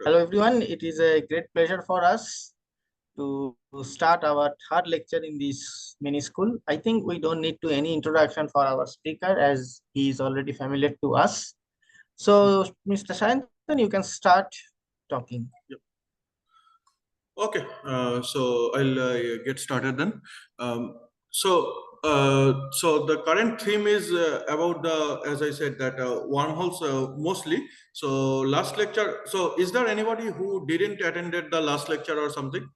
Hello everyone, it is a great pleasure for us to start our third lecture in this mini school. I think we don't need to any introduction for our speaker as he is already familiar to us. So Mr. Sayantan, you can start talking. Yep. Okay, so I'll get started then. So the current theme is about the, as I said, that wormholes mostly. So last lecture. So is there anybody who didn't attended the last lecture or something?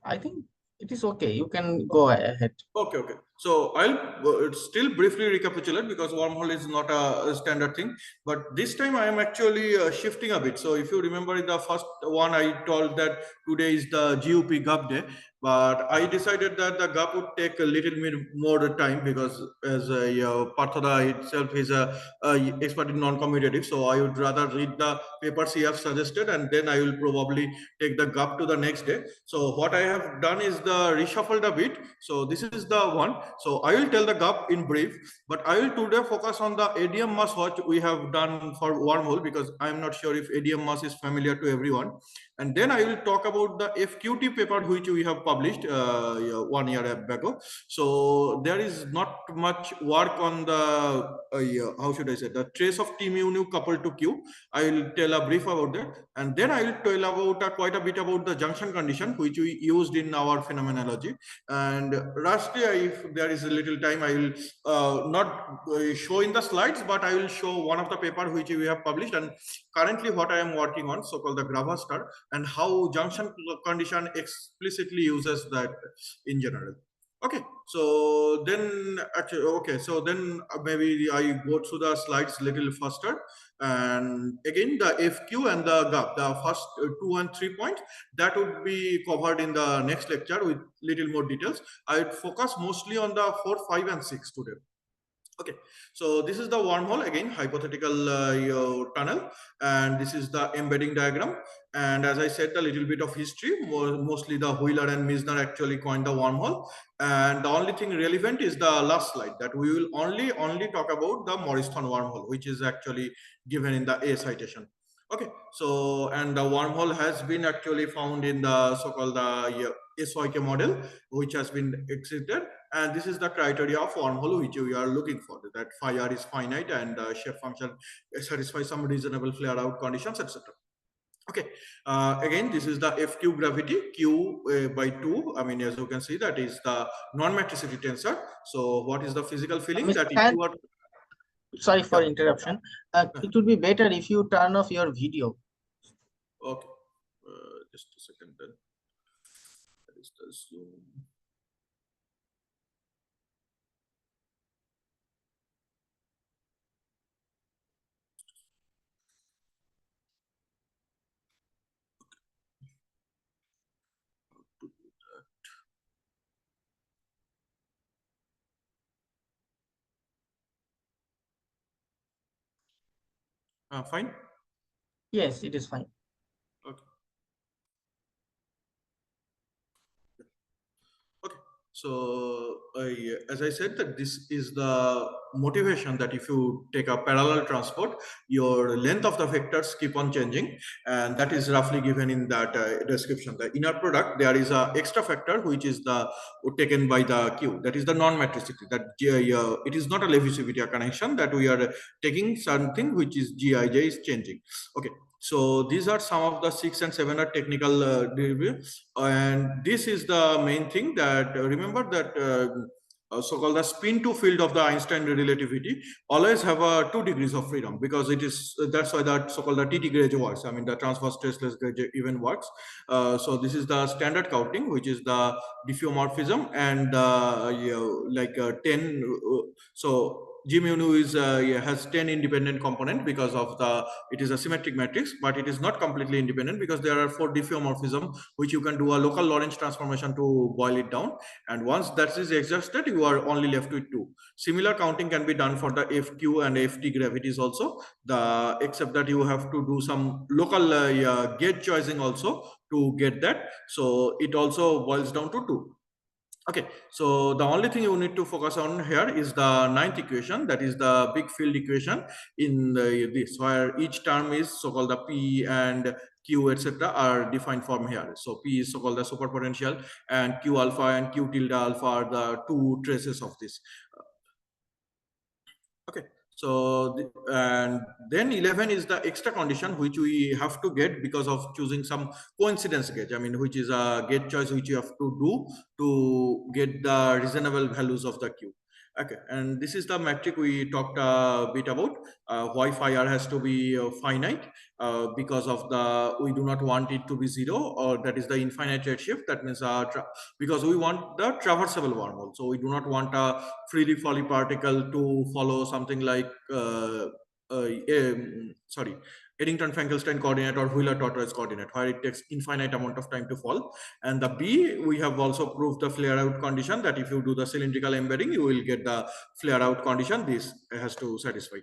I think it is okay. You can go ahead. Okay. So I'll still briefly recapitulate because wormhole is not a standard thing. But this time I am actually shifting a bit. So if you remember in the first one, I told that today is the GUP GUP day. But I decided that the GUP would take a little bit more time because as Parthoda itself is a expert in non-commutative. So I would rather read the papers he has suggested and then I will probably take the GUP to the next day. So what I have done is the reshuffled a bit. So this is the one. So I will tell the GUP in brief, but I will today focus on the ADM mass what we have done for wormhole because I am not sure if ADM mass is familiar to everyone. And then I will talk about the FQT paper which we have published 1 year ago. So there is not much work on the how should I say, the trace of T mu nu coupled to Q. I will tell a brief about that, and then I will tell about quite a bit about the junction condition which we used in our phenomenology. And lastly, if there is a little time, I will not show in the slides, but I will show one of the paper which we have published and currently what I am working on, so-called the Gravastar, and how junction condition explicitly uses that in general. Okay, so then actually, okay, so then maybe I go through the slides little faster. And again, the FQ and the GUP, the first 2 and 3 points, that would be covered in the next lecture with little more details. I would focus mostly on the 4, 5, and 6 today. Okay, so this is the wormhole, again hypothetical tunnel, and this is the embedding diagram. And as I said, a little bit of history, mostly the Wheeler and Misner actually coined the wormhole. And the only thing relevant is the last slide, that we will only talk about the Morriston wormhole, which is actually given in the A citation. Okay, so and the wormhole has been actually found in the so-called the SYK model, which has been exhibited. And this is the criteria of wormhole which we are looking for, that phi r is finite and shape function satisfies some reasonable flare out conditions, etc. Okay, again, this is the FQ gravity, Q by 2. I mean, as you can see, that is the non-metricity tensor. So what is the physical feeling that if you are... Sorry for interruption. It would be better if you turn off your video. Okay, just a second then. That is the Zoom. Fine? Yes, it is fine. Okay. Okay. So as I said, that this is the motivation that if you take a parallel transport, your length of the vectors keep on changing, and that is roughly given in that description. The inner product, there is a extra factor which is the taken by the Q, that is the non-metricity. That it is not a Levi-Civita connection, that we are taking something which is Gij is changing. Okay. So these are some of the 6 and 7 are technical derivatives, and this is the main thing that remember that so-called the spin to field of the Einstein relativity always have 2 degrees of freedom, because it is that's why that so-called the TT gauge works. I mean, the transverse stressless gauge even works. So this is the standard counting, which is the diffeomorphism, and 10. So G mu nu is has 10 independent component because of it is a symmetric matrix, but it is not completely independent because there are 4 diffeomorphism which you can do a local Lorentz transformation to boil it down, and once that is exhausted, you are only left with 2. Similar counting can be done for the FQ and FT gravities also, except that you have to do some local gauge choosing also to get that. So it also boils down to 2. Okay, so the only thing you need to focus on here is the ninth equation, that is the big field equation in this, where each term is so-called the P and Q, etc. are defined from here. So P is so-called the superpotential, and Q alpha and Q tilde alpha are the two traces of this. Okay, so and then 11 is the extra condition which we have to get because of choosing some coincidence gauge. I mean, which is a gauge choice which you have to do to get the reasonable values of the Q. Okay, and this is the metric we talked a bit about. Why phi r has to be finite because of the we do not want it to be zero, or that is the infinite redshift. That means because we want the traversable wormhole, so we do not want a freely falling particle to follow something like sorry, Eddington-Finkelstein coordinate or Wheeler-Tortoise coordinate, where it takes infinite amount of time to fall. And the B, we have also proved the flare out condition, that if you do the cylindrical embedding, you will get the flare out condition. This has to satisfy.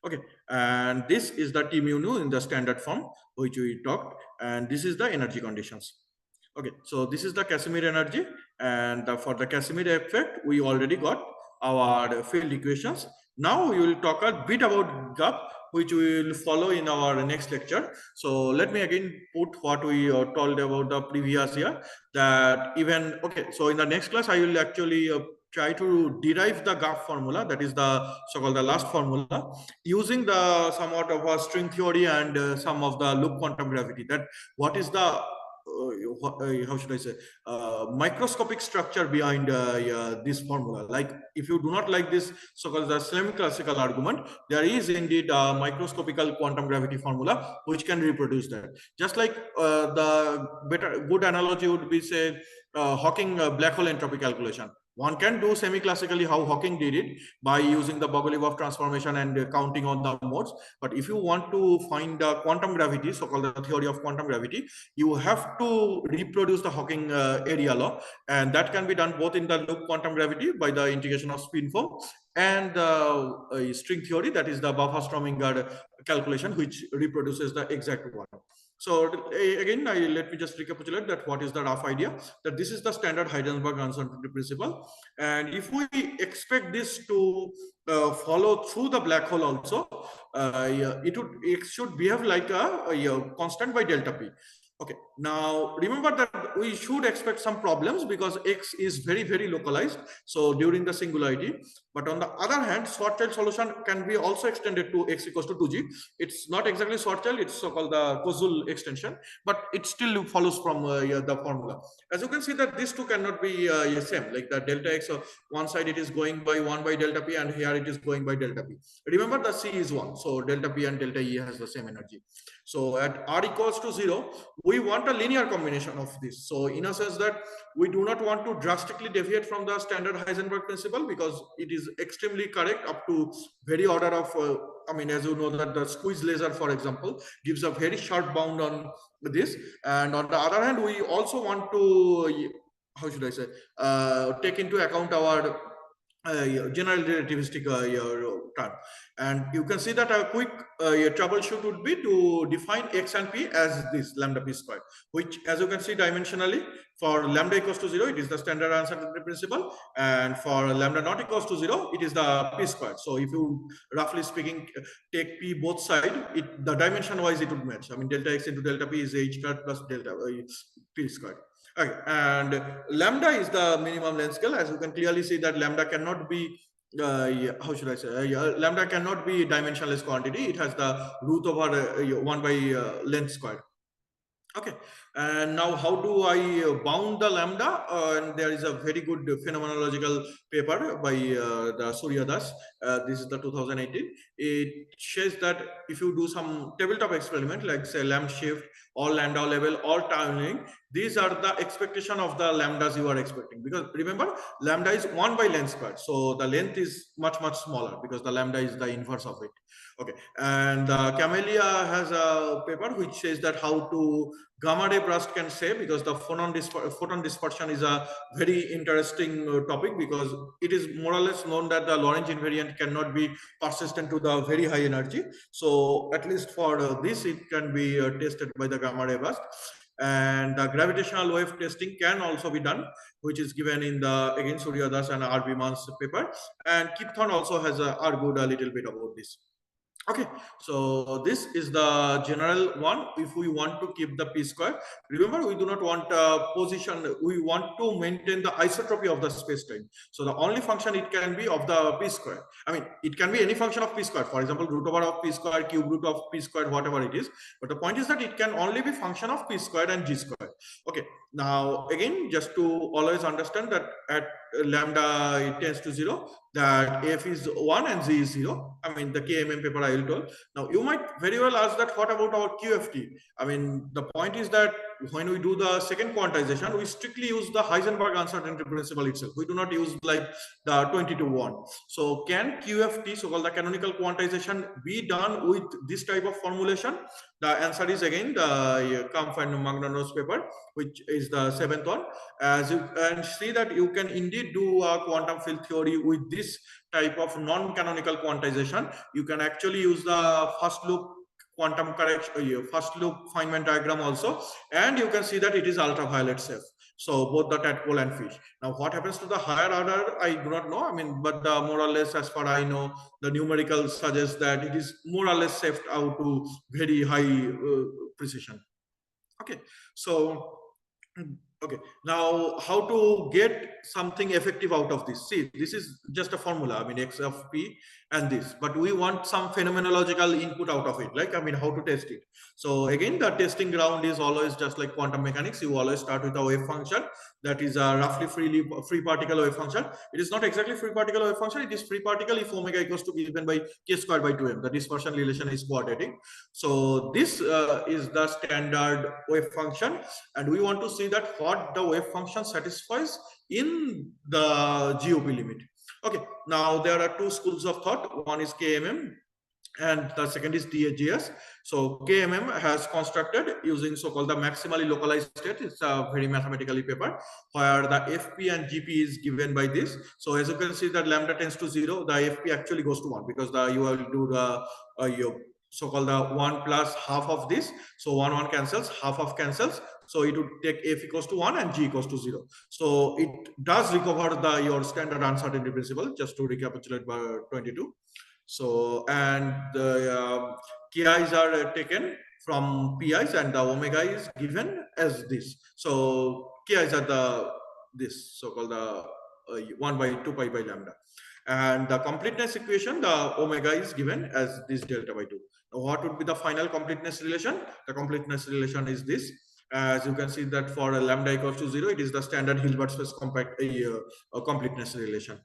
Okay, and this is the T mu nu in the standard form, which we talked, and this is the energy conditions. Okay, so this is the Casimir energy, and for the Casimir effect, we already got our field equations. Now we will talk a bit about gap, which we will follow in our next lecture. So let me again put what we told about the previous year, that even, okay, so in the next class, I will actually try to derive the gap formula, that is the so-called the last formula, using the somewhat of a string theory and some of the loop quantum gravity, that what is the how should I say, microscopic structure behind this formula. Like if you do not like this so-called the semi-classical argument, there is indeed a microscopical quantum gravity formula which can reproduce that. Just like the good analogy would be, say, Hawking black hole entropy calculation. One can do semi-classically how Hawking did it by using the Bogoliubov transformation and counting on the modes. But if you want to find quantum gravity, so-called the theory of quantum gravity, you have to reproduce the Hawking area law, and that can be done both in the loop quantum gravity by the integration of spin form, and the string theory, that is the Buffer-Strominger calculation, which reproduces the exact one. So again, let me just recapitulate that what is the rough idea, that this is the standard Heisenberg uncertainty principle, and if we expect this to follow through the black hole also, it should behave like a constant by delta p. Okay, now remember that we should expect some problems because X is very, very localized. So during the singularity, but on the other hand, Schwarzschild solution can be also extended to X equals to 2G. It's not exactly Schwarzschild, it's so-called the Koszul extension, but it still follows from the formula. As you can see that these two cannot be same, like the delta X, so one side it is going by 1 by delta P, and here it is going by delta P. Remember the C is 1, so delta P and delta E has the same energy. So at R equals to 0, we want a linear combination of this. So in a sense that we do not want to drastically deviate from the standard Heisenberg principle, because it is extremely correct up to very order of, I mean, as you know that the squeeze laser, for example, gives a very sharp bound on this. And on the other hand, we also want to, how should I say, take into account our general relativistic term. And you can see that a quick troubleshoot would be to define X and P as this lambda P squared, which, as you can see dimensionally, for lambda equals to 0, it is the standard uncertainty principle, and for lambda not equals to 0, it is the P squared. So if you, roughly speaking, take P both sides, the dimension wise it would match. I mean, delta X into delta P is H squared plus delta P squared. Okay, and lambda is the minimum length scale. As you can clearly see that lambda cannot be, how should I say, lambda cannot be dimensionless quantity. It has the root over 1 by length squared. Okay, and now how do I bound the lambda? And there is a very good phenomenological paper by the Surya Das. This is the 2018. It says that if you do some tabletop experiment, like say lambda shift or lambda level or tunneling, these are the expectation of the lambdas you are expecting. Because remember, lambda is 1 by length squared. So the length is much, much smaller because the lambda is the inverse of it. Okay, and Camellia has a paper which says that how to gamma ray burst can say, because the photon dispersion is a very interesting topic, because it is more or less known that the Lorentz invariant cannot be persistent to the very high energy. So at least for this, it can be tested by the gamma ray burst. And the gravitational wave testing can also be done, which is given in the again Suryadas and R.B. Mann's paper. And Kipthorne also has argued a little bit about this. Okay, so this is the general one. If we want to keep the p-square, remember we do not want position, we want to maintain the isotropy of the space-time. So the only function it can be of the p-square. I mean, it can be any function of p-square, for example, root over of p-square, cube root of p-square, whatever it is. But the point is that it can only be function of p-square and g-square. Okay, now again, just to always understand that at lambda it tends to 0, that f is 1 and z is 0. I mean, the KMM paper I will tell. Now, you might very well ask that what about our QFT? I mean, the point is that when we do the second quantization, we strictly use the Heisenberg uncertainty principle itself. We do not use like the 20-to-1. So can QFT, so called the canonical quantization, be done with this type of formulation? The answer is again the Kampf and Magnano's paper, which is the 7th one. As you can see that you can indeed do a quantum field theory with this type of non-canonical quantization. You can actually use the first loop quantum correction, first loop Feynman diagram also, and you can see that it is ultraviolet safe. So both the tadpole and fish. Now what happens to the higher order, I do not know. I mean, but the more or less, as far I know, the numerical suggests that it is more or less safe out to very high precision. Okay, so okay, now how to get something effective out of this? See, this is just a formula. I mean, x of p and this, but we want some phenomenological input out of it. Like, I mean, how to test it? So again, the testing ground is always just like quantum mechanics. You always start with a wave function that is a roughly free particle wave function. It is not exactly free particle wave function. It is free particle if omega equals to given by k squared by 2m. The dispersion relation is quadratic. So this is the standard wave function, and we want to see that what the wave function satisfies in the GOP limit. Okay, now there are two schools of thought. One is KMM and the second is DGS. So KMM has constructed using so-called the maximally localized state. It's a very mathematically paper where the FP and GP is given by this. So as you can see that lambda tends to 0, the FP actually goes to 1 because you will do the so-called the 1 plus half of this. So 1 cancels, half of cancels. So it would take f equals to 1 and g equals to 0. So it does recover your standard uncertainty principle, just to recapitulate by 22. So, and the ki's are taken from pi's and the omega is given as this. So ki's are this so-called the 1 by 2 pi by lambda. And the completeness equation, the omega is given as this delta by 2. Now, what would be the final completeness relation? The completeness relation is this. As you can see that for a lambda equals to 0, it is the standard Hilbert space compact completeness relation.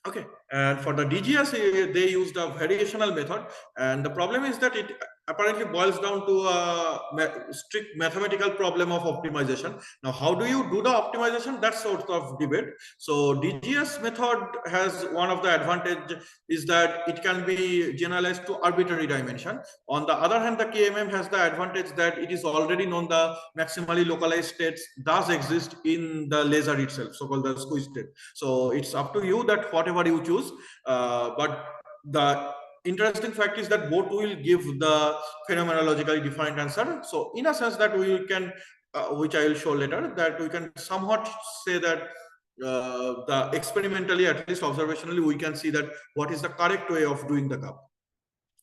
Okay, and for the DGS, they used a variational method, and the problem is that it apparently boils down to a strict mathematical problem of optimization. Now, how do you do the optimization? That's sort of debate. So DGS method has one of the advantage is that it can be generalized to arbitrary dimension. On the other hand, the KMM has the advantage that it is already known the maximally localized states does exist in the laser itself, so-called the squeeze state. So it's up to you that whatever you choose, but the interesting fact is that both will give the phenomenologically defined answer. So in a sense that we can, which I will show later, that we can somewhat say that the experimentally, at least observationally, we can see that what is the correct way of doing the cup.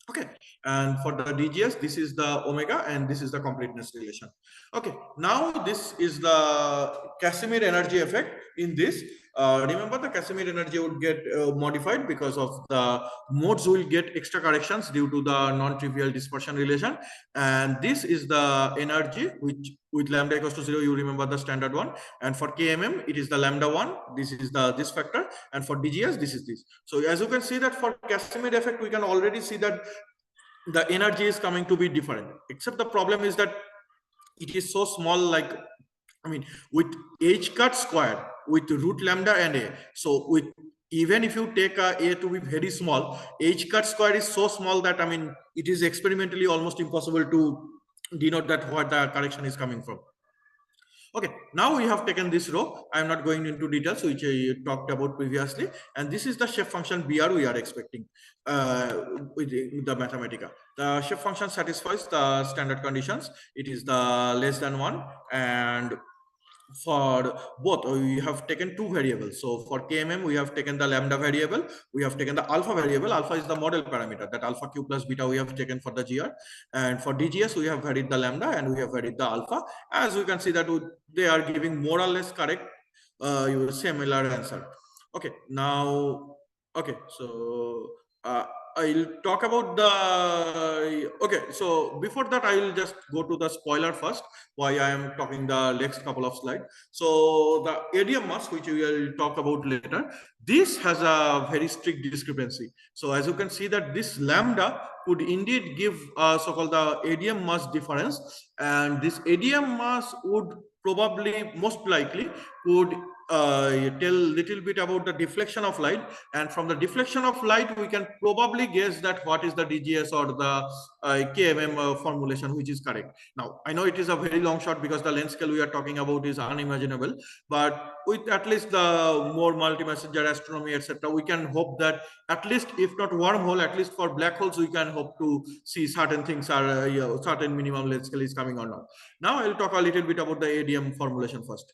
Okay, and for the DGS, this is the omega and this is the completeness relation. Okay, now this is the Casimir energy effect in this. Remember the Casimir energy would get modified because of the modes will get extra corrections due to the non-trivial dispersion relation. And this is the energy which with lambda equals to 0, you remember the standard one. And for KMM, it is the lambda 1. This is this factor. And for DGS, this is this. So as you can see that for Casimir effect, we can already see that the energy is coming to be different. Except the problem is that it is so small, like, I mean, with h cut squared, with root lambda and a. So with even if you take a to be very small, h cut squared is so small that, I mean, it is experimentally almost impossible to denote that what the correction is coming from. Okay, now we have taken this row. I am not going into details which I talked about previously, and this is the shape function BR we are expecting with the Mathematica. The shape function satisfies the standard conditions. It is the less than 1, and for both we have taken two variables. So for KMM we have taken the lambda variable, we have taken the alpha variable. Alpha is the model parameter, that alpha q plus beta we have taken for the GR, and for DGS we have varied the lambda and we have varied the alpha. As we can see that they are giving more or less correct similar answer. Okay, now okay, so I'll talk about the okay. So before that, I will just go to the spoiler first. Why I am talking the next couple of slides. So the ADM mass, which we will talk about later, this has a very strict discrepancy. So as you can see that this lambda could indeed give so-called the ADM mass difference, and this ADM mass would probably most likely would tell little bit about the deflection of light, and from the deflection of light we can probably guess that what is the DGS or the KMM formulation which is correct. Now I know it is a very long shot because the length scale we are talking about is unimaginable, but with at least the more multi-messenger astronomy etc, we can hope that at least if not wormhole, at least for black holes we can hope to see certain things are certain minimum length scale is coming or not. Now I'll talk a little bit about the ADM formulation first.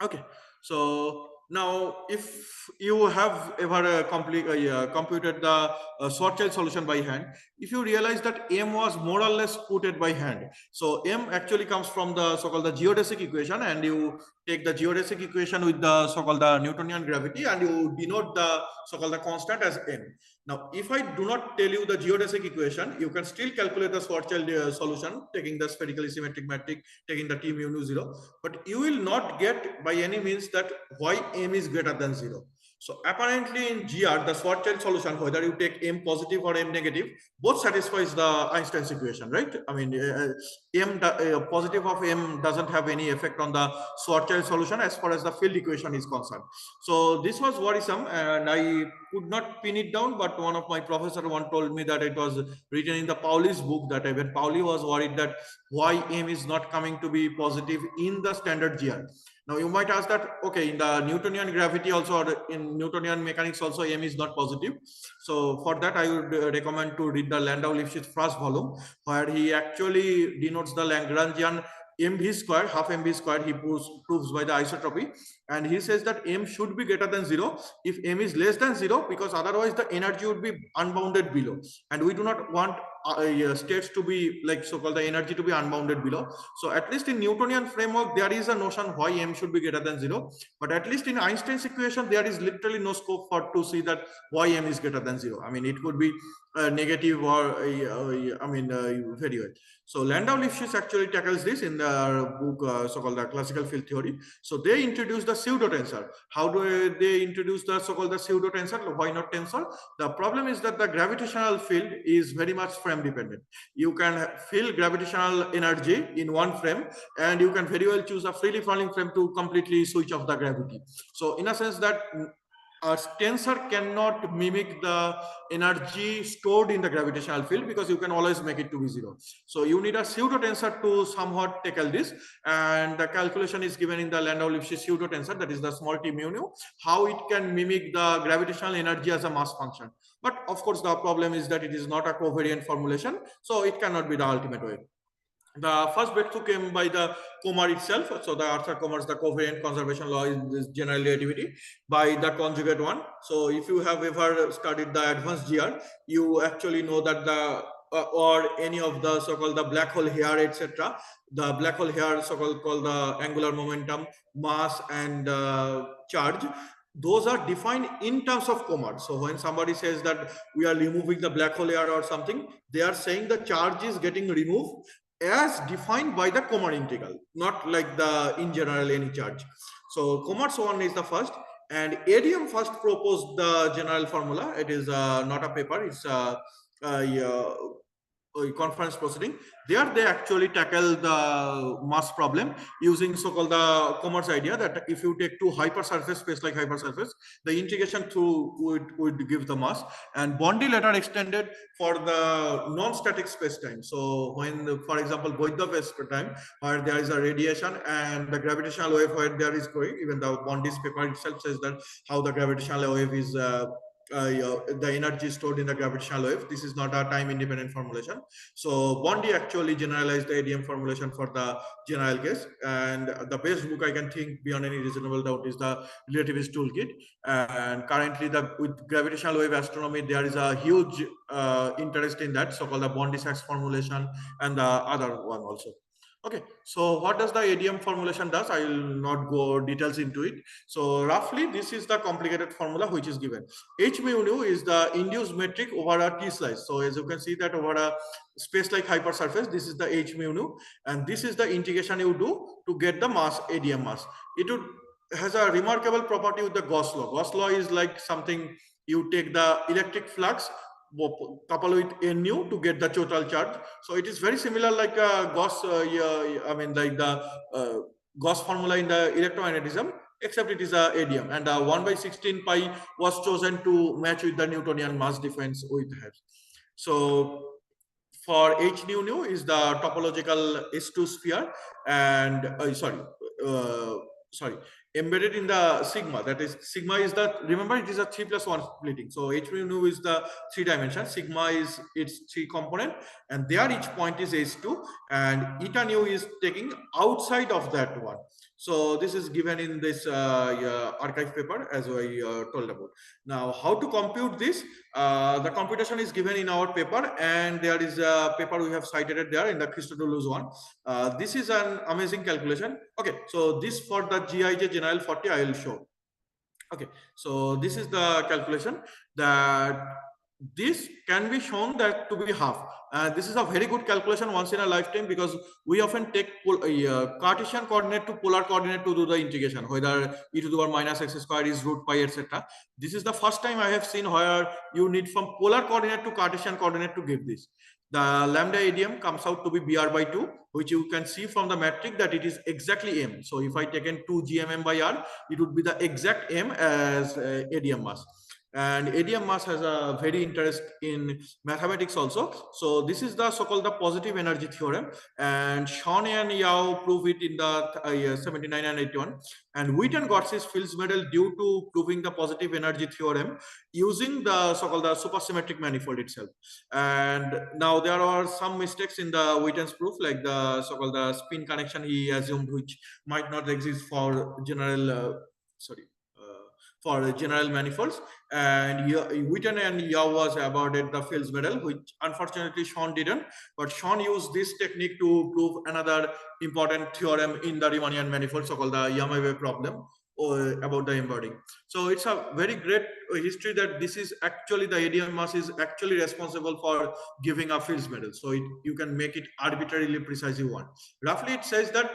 Okay, so now if you have ever computed the Schwarzschild solution by hand, if you realize that M was more or less put by hand, so M actually comes from the so-called the geodesic equation, and you take the geodesic equation with the so-called the Newtonian gravity, and you denote the so-called the constant as M. Now, if I do not tell you the geodesic equation, you can still calculate the Schwarzschild solution, taking the spherical symmetric metric, taking the T mu nu 0, but you will not get by any means that why M is greater than 0. So apparently in GR, the Schwarzschild solution, whether you take M positive or M negative, both satisfies the Einstein's equation, right? I mean, positive of M doesn't have any effect on the Schwarzschild solution as far as the field equation is concerned. So this was worrisome, and I could not pin it down, but one of my professor one told me that it was written in the Pauli's book, that even Pauli was worried that why M is not coming to be positive in the standard GR. Now you might ask that, okay, in the Newtonian gravity also, or in Newtonian mechanics also, M is not positive. So for that, I would recommend to read the Landau-Lifshitz first volume, where he actually denotes the Lagrangian mv square, half mv square, he proves by the isotropy, and he says that M should be greater than 0 if M is less than 0, because otherwise the energy would be unbounded below, and we do not want states to be like so-called the energy to be unbounded below. So at least in Newtonian framework there is a notion why M should be greater than 0, but at least in Einstein's equation there is literally no scope for to see that why M is greater than 0. I mean, it could be negative or very well. So Landau-Lifshitz actually tackles this in the book so-called the classical field theory. So they introduce the pseudo tensor. How do they introduce the so-called the pseudo tensor? Why not tensor? The problem is that the gravitational field is very much frame dependent. You can feel gravitational energy in one frame, and you can very well choose a freely falling frame to completely switch off the gravity. So in a sense that a tensor cannot mimic the energy stored in the gravitational field, because you can always make it to be 0. So you need a pseudo tensor to somewhat tackle this, and the calculation is given in the Landau-Lifshitz pseudo tensor, that is the small t mu nu, how it can mimic the gravitational energy as a mass function. But of course the problem is that it is not a covariant formulation, so it cannot be the ultimate way. The first breakthrough came by the Kumar itself. So the Arthur Kumar's the covariant conservation law is general relativity by the conjugate one. So if you have ever studied the advanced GR, you actually know that the or any of the so-called the black hole here, etc. The black hole here, so-called called the angular momentum, mass, and charge. Those are defined in terms of Kumar. So when somebody says that we are removing the black hole here or something, they are saying the charge is getting removed as defined by the Kumar integral, not like the in general any charge. So Kumar's one is the first, and ADM first proposed the general formula. It is not a paper, it's conference proceeding. There they actually tackle the mass problem using so-called the commerce idea that if you take two hypersurface space like hypersurface, the integration through would give the mass. And Bondi later extended for the non-static space-time. So when, for example, Boydov space-time, where there is a radiation and the gravitational wave where there is going, even the Bondi's paper itself says that how the gravitational wave is the energy stored in the gravitational wave. This is not a time independent formulation. So Bondi actually generalized the ADM formulation for the general case, and the best book I can think beyond any reasonable doubt is the Relativist Toolkit. And currently with gravitational wave astronomy there is a huge interest in that, so-called the Bondi-Sachs formulation and the other one also. Okay, so what does the ADM formulation does? I will not go details into it. So roughly this is the complicated formula which is given. H mu nu is the induced metric over a T slice. So as you can see that over a space like hypersurface, this is the H mu nu, and this is the integration you do to get the mass, ADM mass. It would has a remarkable property with the Gauss law. Gauss law is like something, you take the electric flux, couple with nu to get the total charge. So it is very similar like Gauss, I mean like the Gauss formula in the electromagnetism, except it is a ADM, and 1/16 pi was chosen to match with the Newtonian mass difference with Hertz. So for H nu nu is the topological S2 sphere, and sorry, embedded in the sigma. That is, sigma is the, remember it is a 3+1 splitting. So H mu nu is the 3 dimension, sigma is its 3 component, and there each point is H2, and eta nu is taking outside of that one. So this is given in this archive paper as I told about. Now how to compute this? The computation is given in our paper, and there is a paper we have cited it there in the Christodoulos one. This is an amazing calculation. Okay, so this for the GIJ General 40 I will show. Okay, so this is the calculation that this can be shown that to be half. This is a very good calculation once in a lifetime, because we often take Cartesian coordinate to polar coordinate to do the integration, whether e to the power minus x square is root pi, etc. This is the first time I have seen where you need from polar coordinate to Cartesian coordinate to give this. The lambda ADM comes out to be BR/2, which you can see from the metric that it is exactly M. So if I taken 2 GMM by R, it would be the exact M as ADM mass. And ADM mass has a very interest in mathematics also. So this is the so-called the positive energy theorem, and Sean and Yao prove it in the 79 and 81. And Witten got his Fields Medal due to proving the positive energy theorem using the so-called the supersymmetric manifold itself. And now there are some mistakes in the Witten's proof, like the so-called the spin connection he assumed, which might not exist for general for general manifolds. And Witten and Yao was awarded the Fields Medal, which unfortunately Sean didn't. But Sean used this technique to prove another important theorem in the Riemannian manifold, so-called the Yamabe problem, about the embedding. So it's a very great history that this is actually the ADM mass is actually responsible for giving a Fields Medal. So you can make it arbitrarily precise you want. Roughly it says that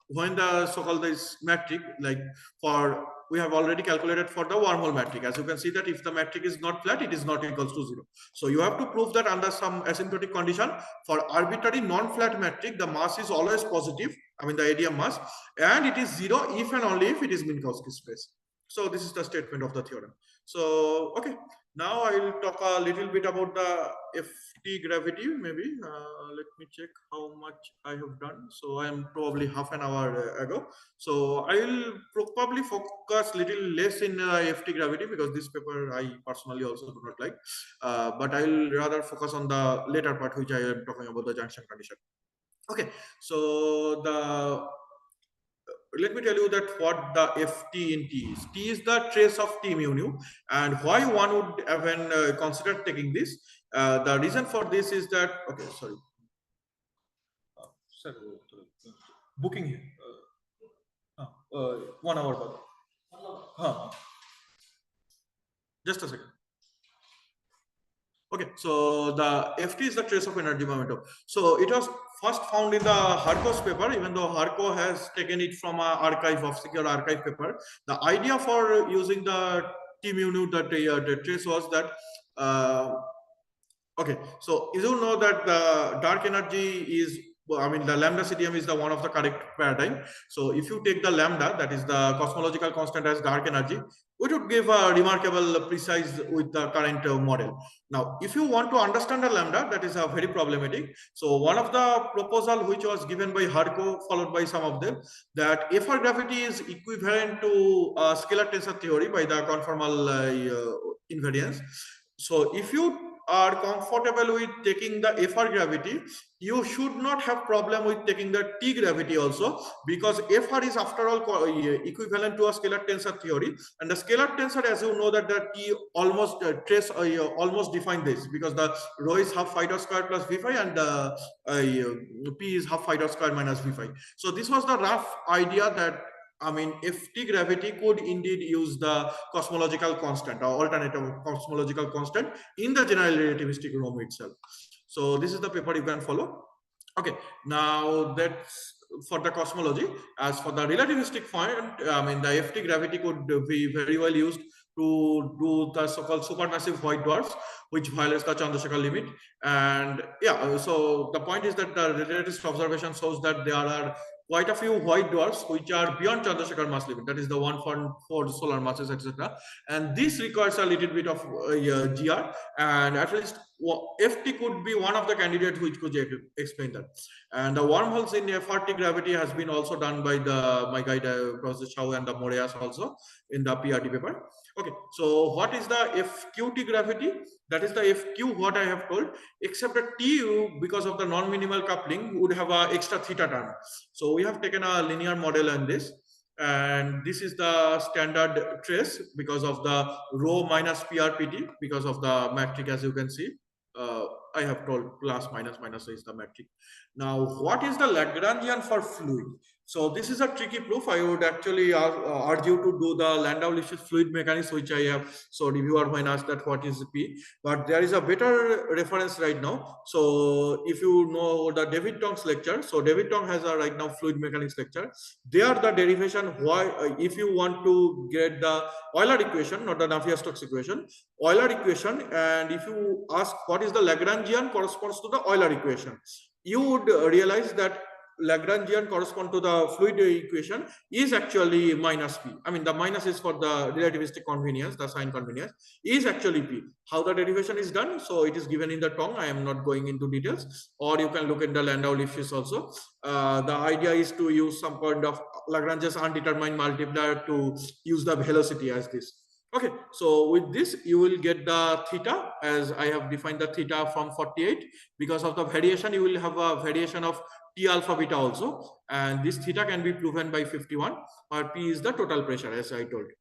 when the so-called this metric, like for, we have already calculated for the wormhole metric. As you can see that if the metric is not flat, it is not equals to 0. So you have to prove that under some asymptotic condition for arbitrary non-flat metric, the mass is always positive, I mean the ADM mass, and it is 0 if and only if it is Minkowski space. So this is the statement of the theorem. So okay, now I will talk a little bit about the FT gravity. Maybe let me check how much I have done. So I am probably half an hour ago. So I will probably focus little less in FT gravity, because this paper I personally also do not like. But I will rather focus on the later part, which I am talking about the junction condition. Okay, so let me tell you that what the FT in T is. T is the trace of T mu nu, and why one would even consider taking this. The reason for this is that, okay, sorry, booking here. 1 hour. Just a second. Okay, so the FT is the trace of energy momentum. So it was first found in the Harko's paper, even though Harko has taken it from an archive of secure archive paper. The idea for using the T mu nu, the trace was that Okay, so you know that the dark energy is, I mean, the lambda CDM is the one of the correct paradigm. So if you take the lambda, that is the cosmological constant, as dark energy, it would give a remarkable precise with the current model. Now, if you want to understand the lambda, that is a very problematic. So one of the proposal which was given by Harko, followed by some of them, that FR gravity is equivalent to scalar tensor theory by the conformal invariance. So if you are comfortable with taking the FR gravity, you should not have problem with taking the T gravity also, because FR is after all equivalent to a scalar tensor theory, and the scalar tensor, as you know, that the T almost almost define this, because the rho is half phi dot square plus v phi, and the P is half phi dot square minus v phi. So this was the rough idea that, I mean, FT gravity could indeed use the cosmological constant or alternative cosmological constant in the general relativistic realm itself. So this is the paper you can follow. Okay, now that's for the cosmology. As for the relativistic point, I mean, the FT gravity could be very well used to do the so-called supermassive white dwarfs, which violates the Chandrasekhar limit. And yeah, so the point is that the relativist observation shows that there are quite a few white dwarfs which are beyond Chandrasekhar mass limit, that is the 1.4 solar masses, etc. And this requires a little bit of GR, and at least FT could be one of the candidates which could explain that. And the wormholes in FRT gravity has been also done by my guide Professor Chow and the Moreas also in the PRT paper. Okay, so what is the FQT gravity? That is the FQ, what I have told, except that TU, because of the non-minimal coupling, would have an extra theta term. So we have taken a linear model on this, and this is the standard trace because of the rho minus PRPT, because of the metric, as you can see. I have told plus minus minus is the metric. Now, what is the Lagrangian for fluid? So this is a tricky proof. I would actually urge you to do the Landau-Lifshitz fluid mechanics, which I have. So reviewer when asked that what is P, but there is a better reference right now. So if you know the David Tong's lecture, so David Tong has a right now fluid mechanics lecture. There the derivation, why if you want to get the Euler equation, not the Navier-Stokes equation, Euler equation, and if you ask what is the Lagrangian corresponds to the Euler equation, you would realize that Lagrangian correspond to the fluid equation is actually minus P. I mean, the minus is for the relativistic convenience, the sign convenience is actually P. How the derivation is done, so it is given in the Tong. I am not going into details, or you can look at the Landau-Lifshitz also. The idea is to use some kind of Lagrange's undetermined multiplier to use the velocity as this. Okay, so with this, you will get the theta, as I have defined the theta from 48. Because of the variation, you will have a variation of T alpha beta also. And this theta can be proven by 51, or P is the total pressure, as I told you.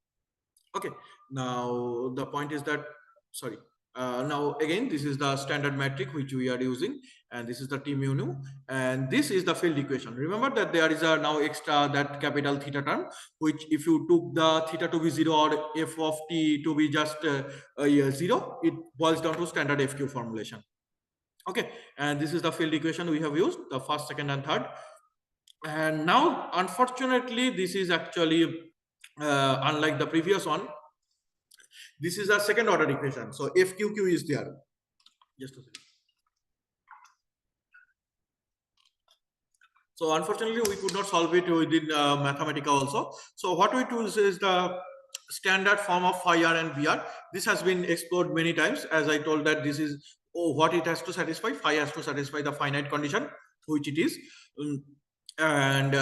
Okay, now the point is that, sorry, now again, this is the standard metric which we are using, and this is the T mu nu, and this is the field equation. Remember that there is a now extra that capital theta term, which if you took the theta to be 0 or f of t to be just 0, it boils down to standard FQ formulation. Okay, and this is the field equation we have used, the first, second, and third. And now, unfortunately, this is actually unlike the previous one. This is a second order equation. So FQQ is there. Just a second. So unfortunately, we could not solve it within Mathematica also. So what we do is the standard form of phi r and Vr. This has been explored many times. As I told that this is what it has to satisfy. Phi has to satisfy the finite condition, which it is. And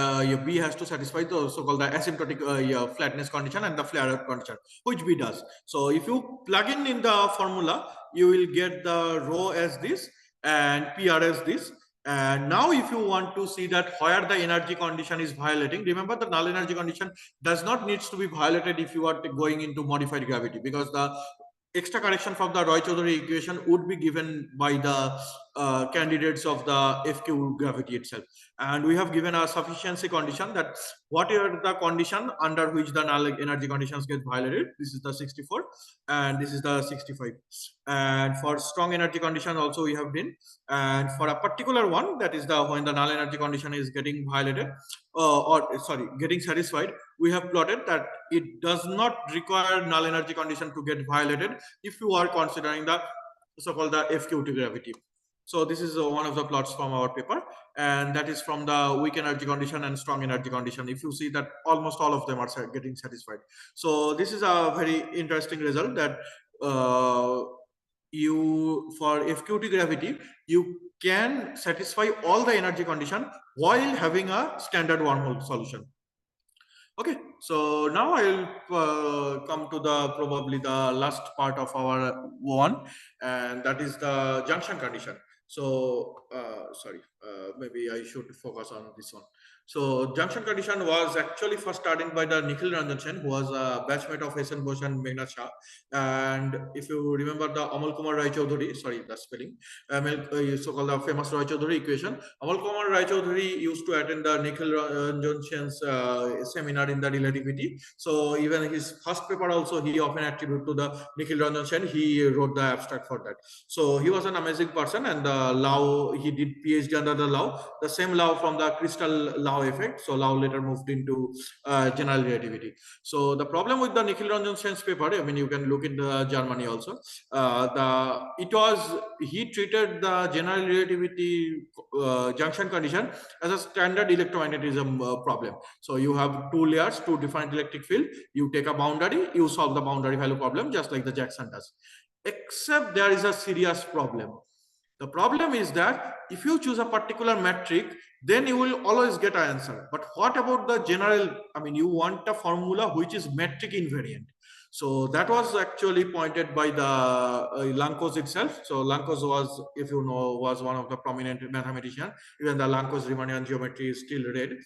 B has to satisfy the so-called the asymptotic flatness condition and the flare-up condition, which B does. So if you plug in the formula, you will get the rho as this and PR as this. And now if you want to see that where the energy condition is violating, remember the null energy condition does not needs to be violated if you are going into modified gravity, because the extra correction from the Roy-Choudhury equation would be given by the candidates of the FQ gravity itself. And we have given a sufficiency condition that whatever the condition under which the null energy conditions get violated, this is the 64 and this is the 65. And for strong energy condition also we have been, and for a particular one, that is the when the null energy condition is getting violated getting satisfied, we have plotted that it does not require null energy condition to get violated if you are considering the so-called the FQT gravity. So this is one of the plots from our paper, and that is from the weak energy condition and strong energy condition. If you see that almost all of them are getting satisfied. So this is a very interesting result that you for FQT gravity, you can satisfy all the energy condition while having a standard wormhole solution. Okay, so now I'll come to the probably the last part of our one, and that is the junction condition. So sorry, maybe I should focus on this one. So junction condition was actually first started by the Nikhil Ranjan Sen, who was a batchmate of Sayantan Ghosh and Meghna Shah. And if you remember the Amal Kumar Rai Chaudhuri, sorry, the spelling, so-called the famous Rai Chaudhuri equation. Amal Kumar Rai Chaudhuri used to attend the Nikhil Ranjan Sen's seminar in the relativity. So even his first paper also he often attribute to the Nikhil Ranjan Sen. He wrote the abstract for that. So he was an amazing person, and the law he did PhD under the law, the same law from the crystal law effect. So law later moved into general relativity. So the problem with the Nikhil Ranjan Sen's paper, I mean, you can look in the Germany also. He treated the general relativity junction condition as a standard electromagnetism problem. So you have two layers, two different electric field. You take a boundary, you solve the boundary value problem just like the Jackson does. Except there is a serious problem. The problem is that if you choose a particular metric, then you will always get an answer. But what about the general? I mean, you want a formula which is metric invariant. So that was actually pointed by the Lankos itself. So Lankos was, if you know, was one of the prominent mathematicians. Even the Lankos Riemannian geometry is still read.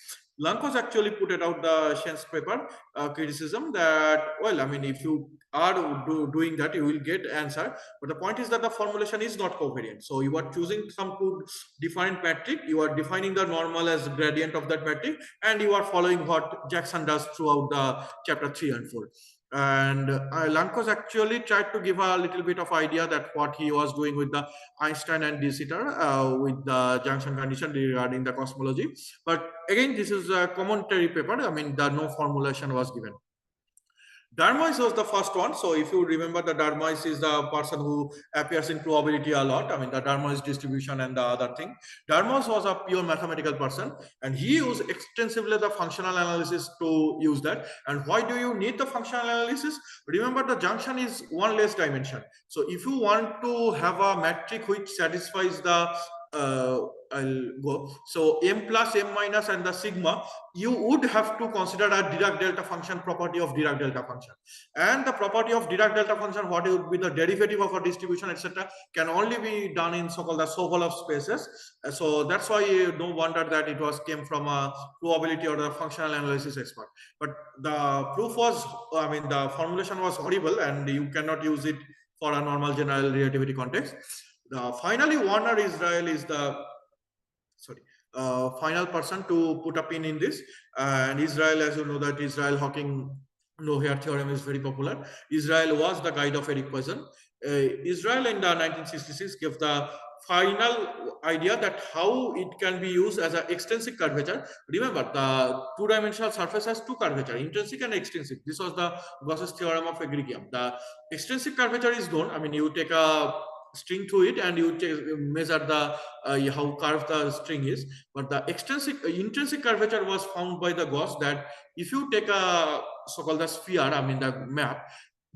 Lankos actually put it out the Shen's paper criticism that, well, I mean, if you are doing that, you will get answer. But the point is that the formulation is not covariant. So you are choosing some two different metric, you are defining the normal as gradient of that metric, and you are following what Jackson does throughout the chapter 3 and 4. And Lankos actually tried to give a little bit of idea that what he was doing with the Einstein and de Sitter with the junction condition regarding the cosmology. But again, this is a commentary paper. I mean, no formulation was given. Darmois was the first one. So if you remember, the Darmois is the person who appears in probability a lot. I mean, the Darmois distribution and the other thing. Darmois was a pure mathematical person, and he used extensively the functional analysis to use that. And why do you need the functional analysis? Remember, the junction is one less dimension. So if you want to have a metric which satisfies the I'll go. So m plus m minus and the sigma, you would have to consider a Dirac delta function property of Dirac delta function. And the property of Dirac delta function, what would be the derivative of a distribution, etc., can only be done in so-called the Sokolov spaces. So that's why no wonder that it was came from a probability or the functional analysis expert. But the proof was, I mean, the formulation was horrible, and you cannot use it for a normal general relativity context. Finally, Warner Israel is the final person to put a pin in this. And Israel, as you know, that Israel Hawking no-hair theorem is very popular. Israel was the guide of Eric Poisson. Israel in the 1966 gave the final idea that how it can be used as an extrinsic curvature. Remember, the two-dimensional surface has two curvature, intrinsic and extrinsic. This was the Gauss's theorem of egregium. The extrinsic curvature is known. I mean, you take a string to it and you measure the how curved the string is. But the intrinsic curvature was found by the Gauss that if you take a so-called the sphere, I mean the map,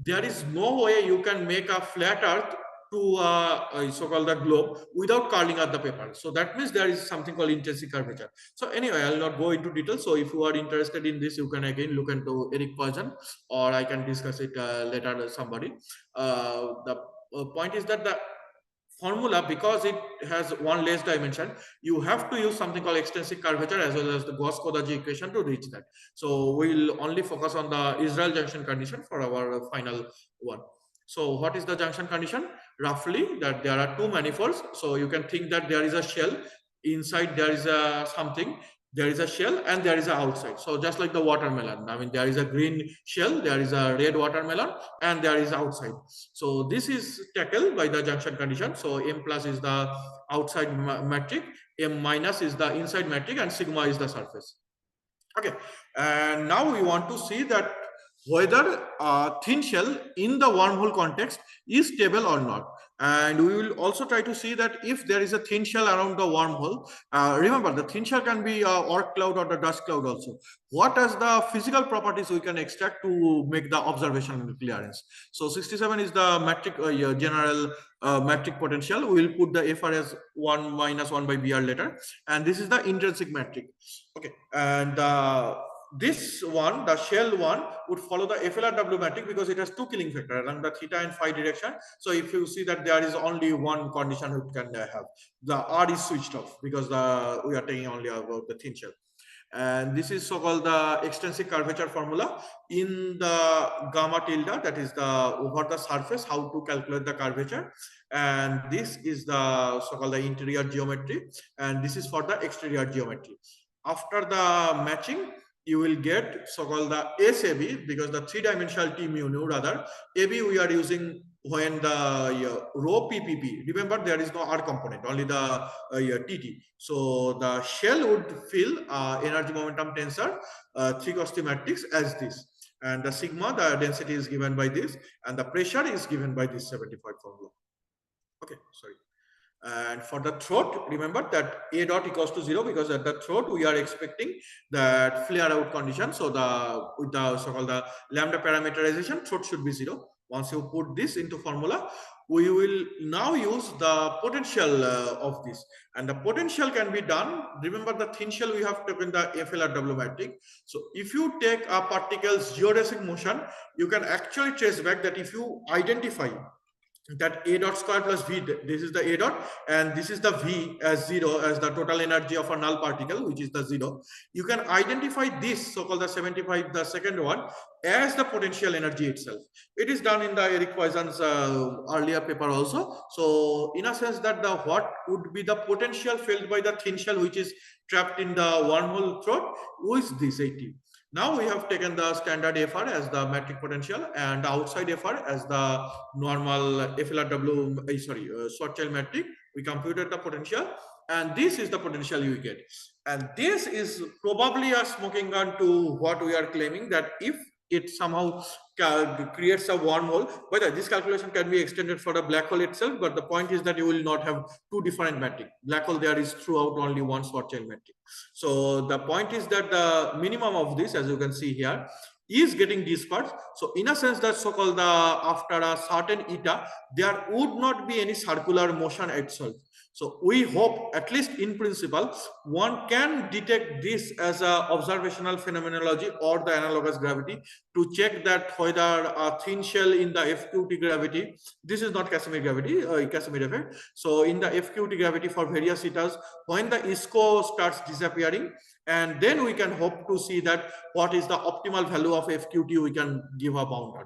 there is no way you can make a flat earth to a so-called the globe without curling out the paper. So that means there is something called intrinsic curvature. So anyway, I'll not go into detail. So if you are interested in this, you can again look into Eric Poisson, or I can discuss it later with somebody. The point is that the formula, because it has one less dimension, you have to use something called extrinsic curvature as well as the Gauss-Kodagy equation to reach that. So we'll only focus on the Israel junction condition for our final one. So what is the junction condition? Roughly, that there are two manifolds. So you can think that there is a shell, inside there is a something, there is a shell and there is a outside. So just like the watermelon, I mean, there is a green shell, there is a red watermelon, and there is outside. So this is tackled by the junction condition. So m plus is the outside metric, m minus is the inside metric, and sigma is the surface. Okay, and now we want to see that whether a thin shell in the wormhole context is stable or not. And we will also try to see that if there is a thin shell around the wormhole, remember the thin shell can be a orc cloud or the dust cloud also. What are the physical properties we can extract to make the observation clearance? So 67 is the metric general metric potential. We will put the FR as 1 minus 1 by BR later, and this is the intrinsic metric. Okay, and this one, the shell one, would follow the FLRW metric because it has two killing factor along the theta and phi direction. So if you see that there is only one condition it can have, the R is switched off because we are taking only about the thin shell. And this is so-called the extrinsic curvature formula in the gamma tilde, that is the over the surface, how to calculate the curvature. And this is the so-called the interior geometry, and this is for the exterior geometry. After the matching, you will get so-called the SAB, because the three-dimensional T mu nu rather. AB we are using when the rho PPP, remember there is no R component, only the TT. So the shell would fill energy momentum tensor 3 cos t matrix as this. And the sigma, the density is given by this, and the pressure is given by this 75 formula. Okay, sorry. And for the throat, remember that A dot equals to 0 because at the throat we are expecting that flare out condition. So with the so-called the lambda parameterization, throat should be 0. Once you put this into formula, we will now use the potential of this, and the potential can be done. Remember the thin shell, we have taken the FLRW metric. So if you take a particle's geodesic motion, you can actually trace back that if you identify that A dot square plus V, this is the A dot, and this is the V as 0 as the total energy of a null particle, which is the 0. You can identify this so-called the 75, the second one, as the potential energy itself. It is done in the Eric Poisson's earlier paper also. So in a sense that the what would be the potential felt by the thin shell which is trapped in the wormhole throat with this 80. Now we have taken the standard FR as the metric potential and outside FR as the normal FLRW, Schwarzschild metric. We computed the potential, and this is the potential you get. And this is probably a smoking gun to what we are claiming, that if it somehow creates a wormhole, but this calculation can be extended for the black hole itself. But the point is that you will not have two different metric. Black hole there is throughout only one Schwarzschild metric. So the point is that the minimum of this, as you can see here, is getting dispersed. So in a sense that so-called the after a certain eta, there would not be any circular motion itself. So we hope, at least in principle, one can detect this as a observational phenomenology or the analogous gravity to check that whether a thin shell in the FQT gravity, this is not Casimir gravity, Casimir effect. So in the FQT gravity for various etas, when the ISCO starts disappearing, and then we can hope to see that what is the optimal value of FQT we can give a boundary.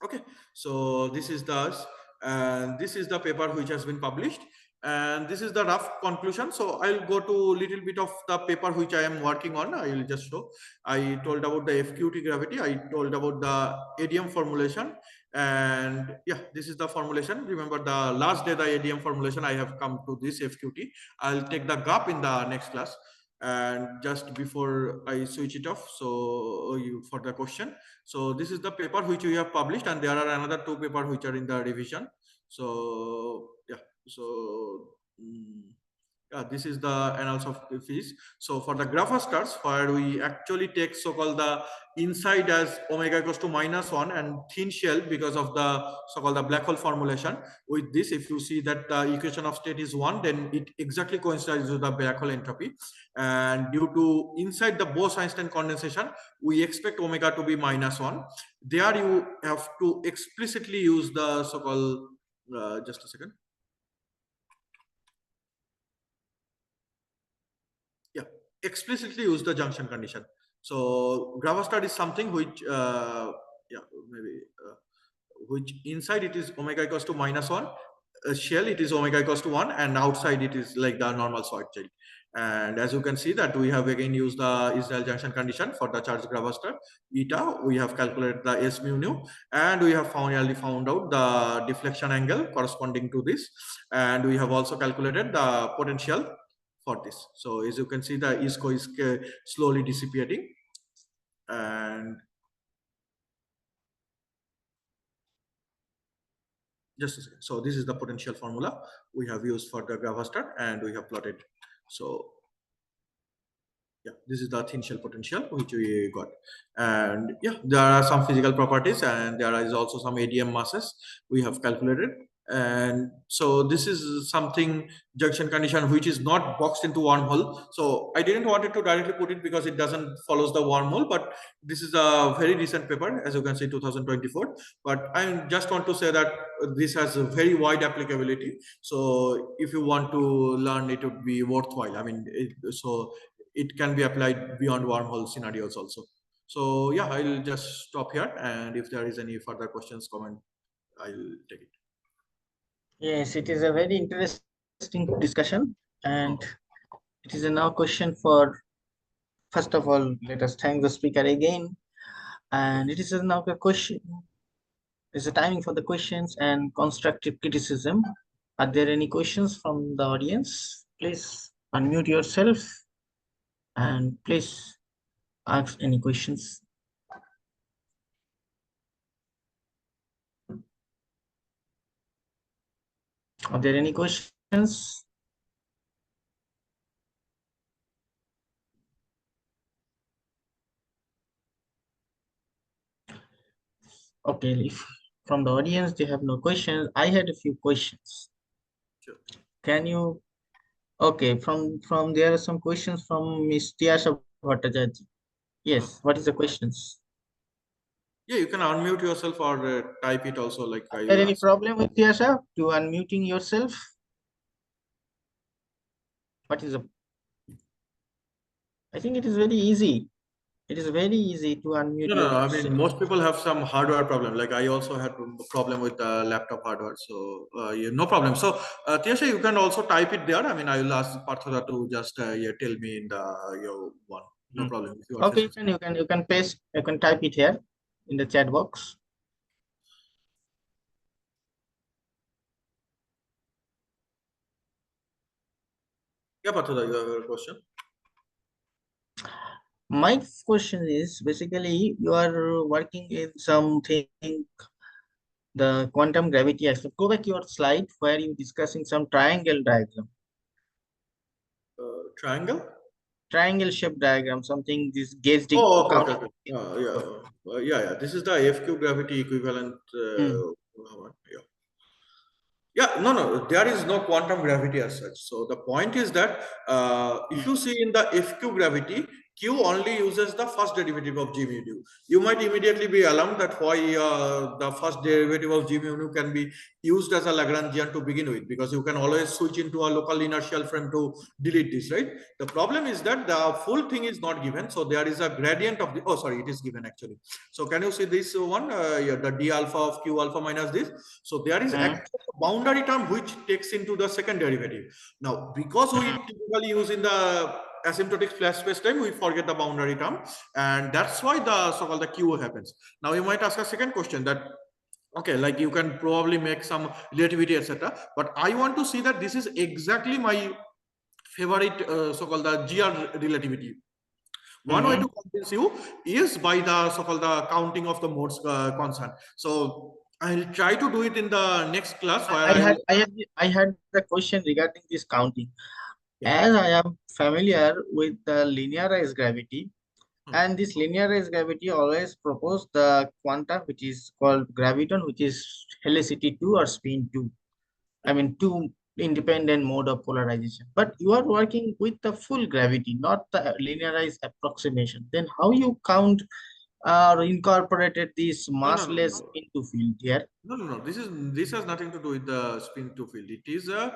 Okay, so this is and this is the paper which has been published, and this is the rough conclusion. So I'll go to a little bit of the paper which I am working on. I will just show. I told about the FQT gravity, I told about the ADM formulation, and yeah, this is the formulation. Remember the last day the ADM formulation, I have come to this FQT. I'll take the gap in the next class. And just before I switch it off, so for the question, so this is the paper which we have published, and there are another two papers which are in the revision. So yeah, so this is the annals of physics. So for the graph stars, where we actually take so-called the inside as omega equals to -1 and thin shell because of the so-called the black hole formulation. With this, if you see that the equation of state is 1, then it exactly coincides with the black hole entropy. And due to inside the Bose-Einstein condensation, we expect omega to be -1. There you have to explicitly use the so-called, just a second. Yeah, explicitly use the junction condition. So gravastar is something which which inside it is omega equals to -1, shell it is omega equals to 1, and outside it is like the normal Schwarzschild. And as you can see that we have again used the Israel junction condition for the charge gravastar eta. We have calculated the S mu nu, and we have finally found out the deflection angle corresponding to this, and we have also calculated the potential for this. So as you can see, the ISCO is slowly dissipating, and just a second. So this is the potential formula we have used for the gravastar, and we have plotted. So yeah, this is the thin shell potential which we got. And yeah, there are some physical properties, and there is also some ADM masses we have calculated. And so this is something junction condition which is not boxed into wormhole. So I didn't want it to directly put it because it doesn't follows the wormhole, but this is a very recent paper, as you can see, 2024. But I just want to say that this has a very wide applicability. So if you want to learn, it would be worthwhile. I mean, so it can be applied beyond wormhole scenarios also. So yeah, I'll just stop here, and if there is any further questions, comment, I'll take it. Yes, it is a very interesting discussion, and it is a now question for, first of all, let us thank the speaker again. And it is a now a question. It's a timing for the questions and constructive criticism. Are there any questions from the audience? Please unmute yourself and please ask any questions. Are there any questions? Okay, if from the audience they have no questions, I had a few questions. Sure. Can you? Okay, from there are some questions from Ms. Tiasha Bhattacharya. Yes, what is the questions? Yeah, you can unmute yourself or type it also, like I Is there will any ask. problem with Tiasha to unmuting yourself? What is the? I think it is very easy. It is very easy to unmute No. I yourself. mean, most people have some hardware problem. Like I also had a problem with the laptop hardware. So yeah, no problem. So Tiasha, you can also type it there. I mean, I will ask Partha to just yeah, tell me in the your one. No problem if you are Okay, facing. you can paste, you can type it here in the chat box. Yeah, Partha, you have a question. My question is basically you are working in something, the quantum gravity aspect. Go back your slide where you discussing some triangle diagram, Triangle. triangle shape diagram, something this gauge Oh, okay. counting. Yeah. This is the FQ gravity equivalent. Hmm. One. Yeah. Yeah, no. There is no quantum gravity as such. So the point is that if you see in the FQ gravity, Q only uses the first derivative of G mu nu. You might immediately be alarmed that why the first derivative of G mu nu can be used as a Lagrangian to begin with, because you can always switch into a local inertial frame to delete this, right? The problem is that the full thing is not given. So there is a gradient of the, oh, sorry, it is given actually. So can you see this one, yeah, the D alpha of Q alpha minus this? So there is actually a boundary term which takes into the second derivative. Now, because we typically use in the asymptotic flat space time, we forget the boundary term, and that's why the so-called the Q happens. Now you might ask a second question that, okay, like you can probably make some relativity, etc. But I want to see that this is exactly my favorite so-called the GR relativity. One way to convince you is by the so-called the counting of the modes constant. So I'll try to do it in the next class where I had the question regarding this counting. yeah. As I am familiar with the linearized gravity, Hmm. and this linearized gravity always propose the quanta which is called graviton, which is helicity 2 or spin 2. I mean, two independent mode of polarization. But you are working with the full gravity, not the linearized approximation. Then how you count or incorporated this massless No. into field here? No. This has nothing to do with the spin to field. It is No,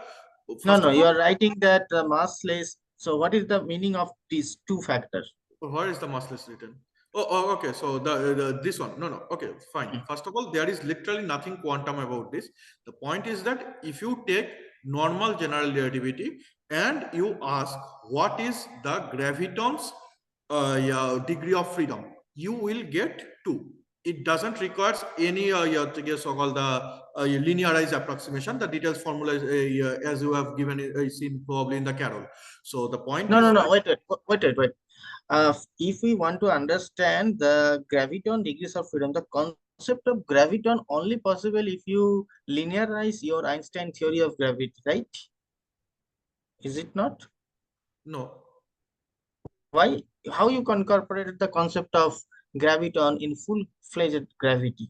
first no, of you all, are writing that massless. So what is the meaning of these two factors? where is the massless written? Okay. So the this one. No. Okay, fine. First of all, there is literally nothing quantum about this. The point is that if you take normal general relativity and you ask what is the graviton's yeah, degree of freedom, you will get 2. It doesn't require any so-called linearized approximation. The details formula is, as you have given seen probably in the Carol. So the point No, no, is no. that Wait. If we want to understand the graviton degrees of freedom, the concept of graviton only possible if you linearize your Einstein theory of gravity, right? Is it not? No. Why? How you incorporated the concept of graviton in full-fledged gravity?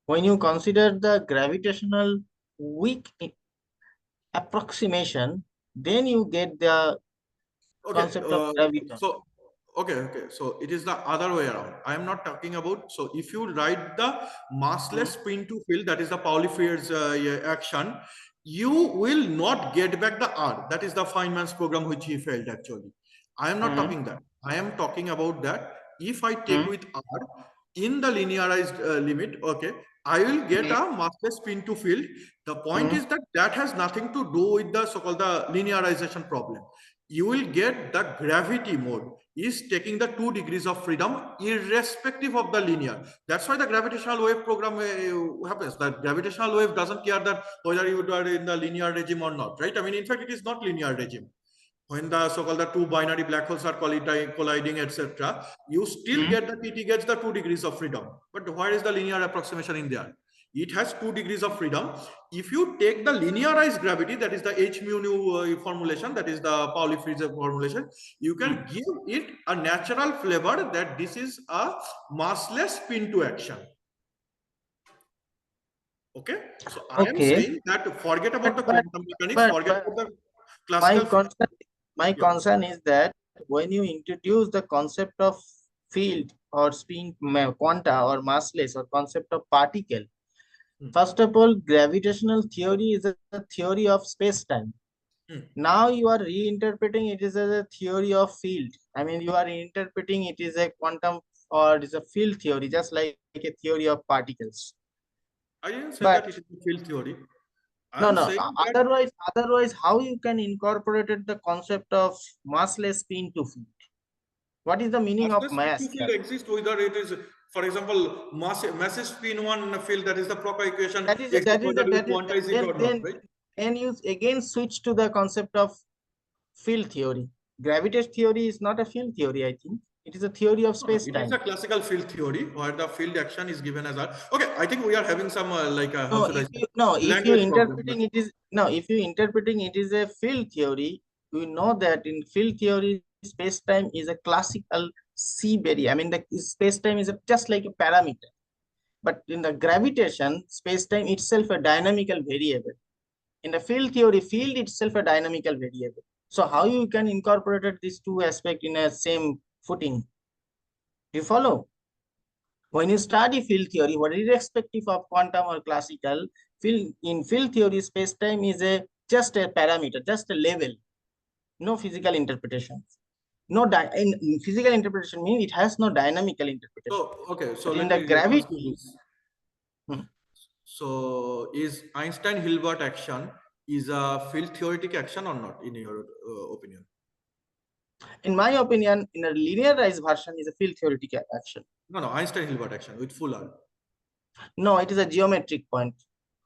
When you consider the gravitational weak approximation, then you get the Okay. concept of graviton. Okay. So it is the other way around. I am not talking about. So if you write the massless spin to field, that is the Pauli Freier's action, you will not get back the R. That is the Feynman's program which he failed actually. I am not talking that. I am talking about that. If I take with R in the linearized limit, okay, I will get a massless spin to field. The point is that that has nothing to do with the so-called the linearization problem. You will get the gravity mode is taking the 2 degrees of freedom irrespective of the linear. That's why the gravitational wave program happens. That gravitational wave doesn't care that whether you are in the linear regime or not, right? I mean, in fact, it is not linear regime. When the so-called the 2 binary black holes are colliding, etc., you still get the TT gets the 2 degrees of freedom. But where is the linear approximation in there? It has 2 degrees of freedom. If you take the linearized gravity, that is the H mu nu formulation, that is the Pauli Freire formulation, you can give it a natural flavor that this is a massless spin to action. Okay, so I am saying that forget about the quantum mechanics, forget about the classical. My concern is that when you introduce the concept of field or spin quanta or massless or concept of particle, first of all, gravitational theory is a theory of space-time. Now you are reinterpreting it as a theory of field. I mean, you are interpreting it is a quantum or it is a field theory, just like a theory of particles. I didn't say that it is a field theory. No. Otherwise, how you can incorporate the concept of massless spin to field? What is the meaning of mass? Two field exists whether it is, for example, massive spin one field, that is the proper equation. Then you again switch to the concept of field theory. Gravitation theory is not a field theory, I think. It is a theory of space-time. It is a classical field theory where the field action is given as a. Okay, I think we are having some if you interpreting it is a field theory, we know that in field theory, space-time is a classical C variable. I mean, the space-time is just like a parameter. But in the gravitation, space-time itself a dynamical variable. In the field theory, field itself a dynamical variable. So how you can incorporate these two aspects in a same footing? Do you follow? When you study field theory, what irrespective of quantum or classical, in field theory, space-time is just a parameter, just a level, no physical interpretation. In physical interpretation means it has no dynamical interpretation. So in the gravity. So is Einstein-Hilbert action is a field theoretic action or not, in your opinion? In my opinion, in a linearized version is a field theoretic action. No, Einstein-Hilbert action with full R. No, it is a geometric point.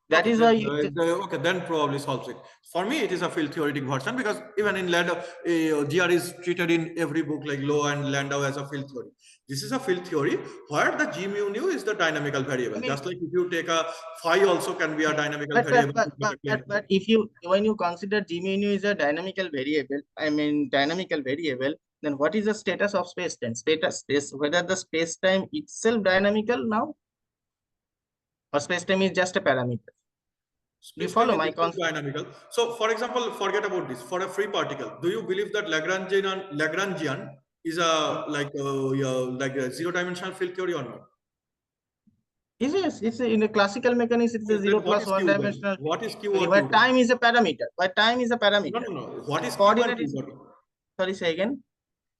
That is why okay, then probably solves it. For me, it is a field theoretic version because even in Landau, GR is treated in every book like Low and Landau as a field theory. This is a field theory where the G mu nu is the dynamical variable. Just like if you take a phi also can be a dynamical variable. But when you consider G mu nu is a dynamical variable, then what is the status of space-time? Whether the space-time itself dynamical now or space-time is just a parameter. You follow my concept? Dynamical. So, for example, forget about this. For a free particle, do you believe that Lagrangian is like a zero-dimensional field theory or not? Yes, it's in a classical mechanics. It's a 0 plus 1 dimensional. What is Q? Where time is a parameter. No. What is Q and Q dot? Sorry, say again.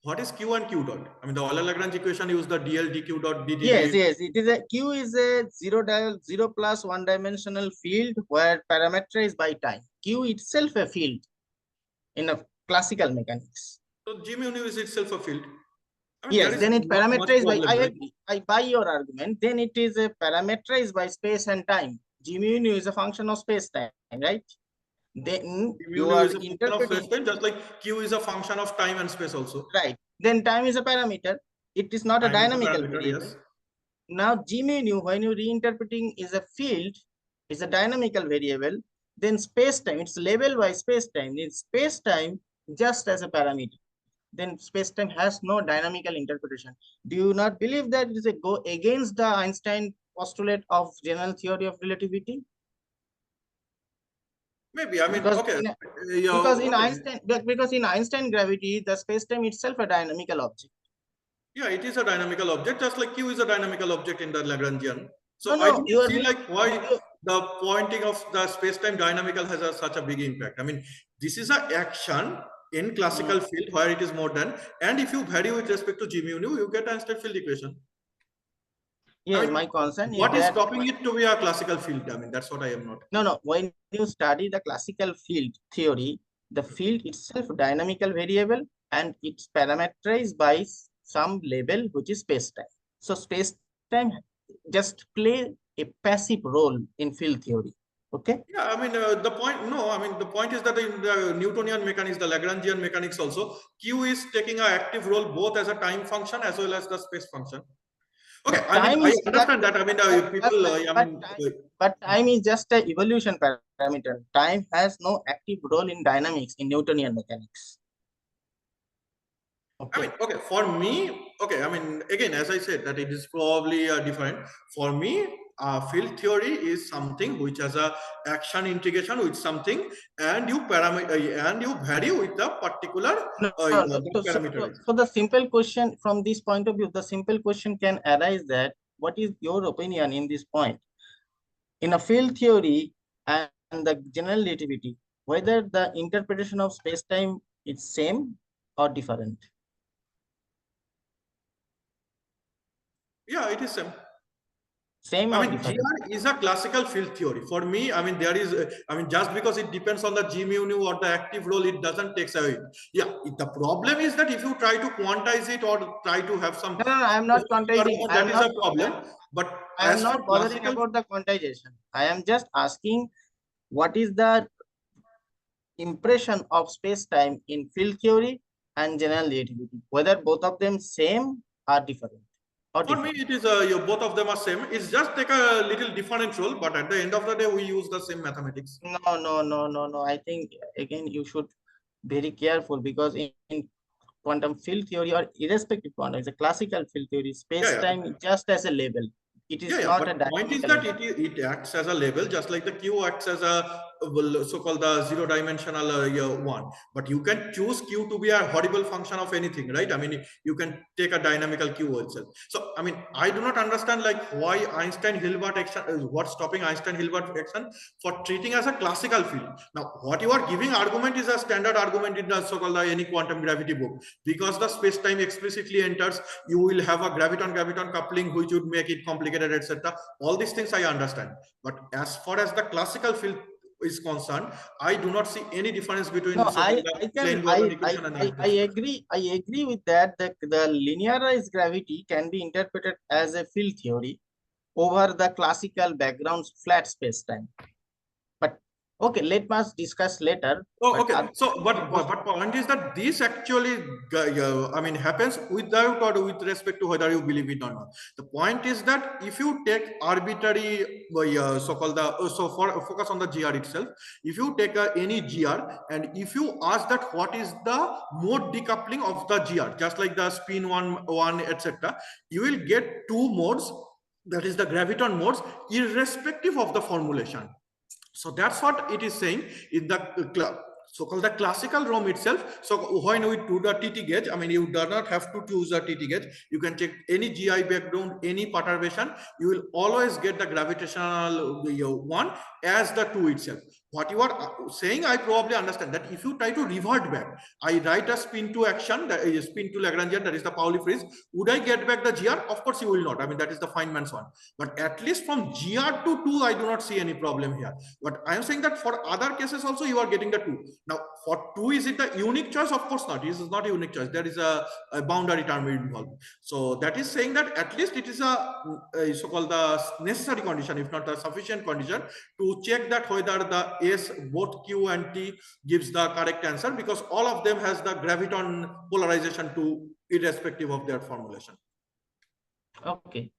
What is Q and Q dot? I mean, the Euler-Lagrange equation use the dl dq dot dt. Yes. It is Q is a 0 plus 1 dimensional field where parameter is by time. Q itself a field in a classical mechanics. So G mu nu is itself a field. I mean, yes, then it parameterized by. I agree. I buy your argument. Then it is a parameterized by space and time. G mu nu is a function of space time, right? Then you are interpreting just like Q is a function of time and space also. Right. Then time is a parameter. It is not a dynamical variable. Yes. now G mu, when you're reinterpreting is a field, is a dynamical variable, then space-time, it's level-wise space-time. In space-time, just as a parameter, then space-time has no dynamical interpretation. Do you not believe that it is a go against the Einstein postulate of general theory of relativity? Maybe, I mean, Because okay, in, yeah, okay. because in Einstein gravity, the space-time itself a dynamical object. Yeah, it is a dynamical object, just like Q is a dynamical object in the Lagrangian. So I No, don't you are see like why you, the pointing of the space-time dynamical has such a big impact. I mean, this is an action in classical field where it is more than, and if you vary with respect to G mu nu, you get Einstein field equation. I yes, mean, my concern is what is that stopping it to be a classical field? I mean, that's what I am not. no, when you study the classical field theory, the field itself dynamical variable and it's parameterized by some label which is space-time. So space-time just play a passive role in field theory. Okay. Yeah, I mean, the point, no, I mean, the point is that in the Newtonian mechanics, the Lagrangian mechanics also, Q is taking an active role both as a time function as well as the space function. Okay, But I mean, time I is understand that. I mean, people, but time is just a evolution parameter. Time has no active role in dynamics in Newtonian mechanics. I Okay. mean, okay, for me, okay, I mean, again, as I said, that it is probably different. For me, field theory is something which has a action integration with something, and you and you vary with the particular parameter. So the simple question from this point of view, the simple question can arise that what is your opinion in this point? In a field theory and the general relativity, whether the interpretation of space-time is same or different? Yeah, it is same. Same I or mean, different? GR is a classical field theory. For me, I mean, there is, I mean, just because it depends on the G mu nu or the active role, it doesn't take away. Yeah, the problem is that if you try to quantize it or try to have some, No, I am not quantizing. that is a problem. But I am as for not bothering classical, about the quantization. I am just asking what is the impression of space-time in field theory and general relativity, whether both of them same or different or for me, different. it is both of them are same. It's just take a little different role, but at the end of the day, we use the same mathematics. No. I think again you should very careful because in quantum field theory or irrespective quantum, it's a classical field theory, Yeah, space-time is just as a label. It is Yeah. not a But point is dynamical that entity. it acts as a label, just like the Q acts as a well, so-called the zero-dimensional one. But you can choose Q to be a horrible function of anything, right? I mean, you can take a dynamical Q itself. So, I mean, I do not understand like why Einstein-Hilbert action, what's stopping Einstein-Hilbert action for treating as a classical field. Now, what you are giving argument is a standard argument in the so-called any quantum gravity book, because the space-time explicitly enters. You will have a graviton coupling which would make it complicated, etc. All these things I understand, but as far as the classical field is concerned, I do not see any difference between No, so-called plain Gordon equation and I agree with that. The linearized gravity can be interpreted as a field theory over the classical background's flat space-time. But okay, let us discuss later. Oh, But okay. So, but point is that this actually, I mean, happens without or with respect to whether you believe it or not. The point is that if you take arbitrary, so-called the so for focus on the GR itself, if you take any GR and if you ask that what is the mode decoupling of the GR, just like the spin one, etc., you will get two modes. That is the graviton modes, irrespective of the formulation. So that's what it is saying in the so-called the classical ROM itself. So when we do the TT gauge, I mean, you do not have to choose a TT gauge. You can check any GI background, any perturbation. You will always get the gravitational one as the two itself. What you are saying, I probably understand that if you try to revert back, I write a spin to action, that is spin to Lagrangian, that is the Pauli freeze. Would I get back the GR? Of course, you will not. I mean, that is the Feynman's one. But at least from GR to 2, I do not see any problem here. But I am saying that for other cases also, you are getting the 2. Now, for 2, is it the unique choice? Of course not. This is not a unique choice. There is a boundary term involved. So that is saying that at least it is a so-called the necessary condition, if not a sufficient condition, to check that whether the S, both Q and T gives the correct answer, because all of them has the graviton polarization to irrespective of their formulation. okay.